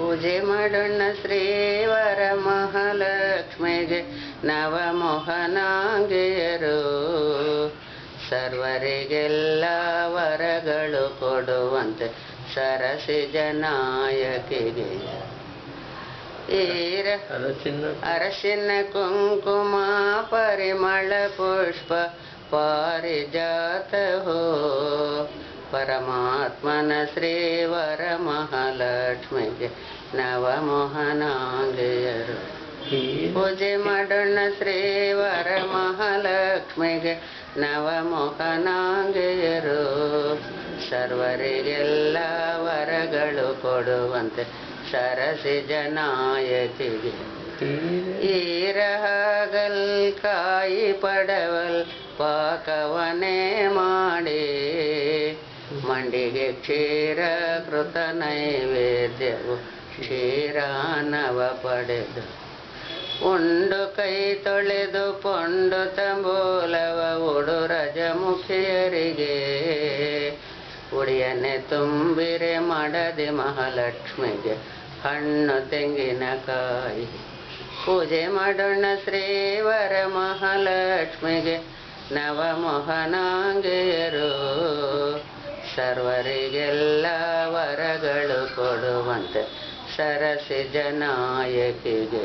ಪೂಜೆ ಮಾಡೋಣ ಶ್ರೀವರ ಮಹಾಲಕ್ಷ್ಮಿಗೆ ನವಮೋಹನಾಂಗಿಯರು ಸರ್ವರಿಗೆಲ್ಲ ವರಗಳು ಕೊಡುವಂತೆ ಸರಸಿಜ ನಾಯಕಿಗೆ ಅರಸಿನ ಕುಂಕುಮ ಪರಿಮಳ ಪುಷ್ಪ ಪಾರಿಜಾತ ಹೋ ಪರಮಾತ್ಮನ ಶ್ರೀವರ ಮಹಾಲಕ್ಷ್ಮಿಗೆ ನವಮೋಹನಾಂಗಿಯರು ಪೂಜೆ ಮಾಡೋಣ ಶ್ರೀವರ ಮಹಾಲಕ್ಷ್ಮಿಗೆ ನವಮೋಹನಾಂಗಿಯರು ಸರ್ವರಿಗೆಲ್ಲ ವರಗಳು ಕೊಡುವಂತೆ ಸರಸಿಜ ನಾಯಕಿಗೆ ಈರಹಗಲ್ ಕಾಯಿ ಪಡವಲ್ ಪಾಕವನೇ ಮಾಡಿ ಮಂಡಿಗೆ ಕ್ಷೀರ ಕೃತ ನೈವೇದ್ಯವು ಕ್ಷೀರಾನವ ಪಡೆದು ಉಂಡು ಕೈ ತೊಳೆದು ಪೊಂಡು ತಂಬೂಲವ ಉಡು ರಜಮುಖಿಯರಿಗೆ ಉಡಿಯನ್ನೇ ತುಂಬಿರೆ ಮಾಡದೆ ಮಹಾಲಕ್ಷ್ಮಿಗೆ ಹಣ್ಣು ತೆಂಗಿನಕಾಯಿ ಪೂಜೆ ಮಾಡೋಣ ಶ್ರೀವರ ಮಹಾಲಕ್ಷ್ಮಿಗೆ ನವಮೋಹನಾಂಗಿಯರು ಸರ್ವರಿಗೆಲ್ಲ ವರಗಳು ಕೊಡುವಂತೆ ಸರಸಿಜ ನಾಯಕಿಗೆ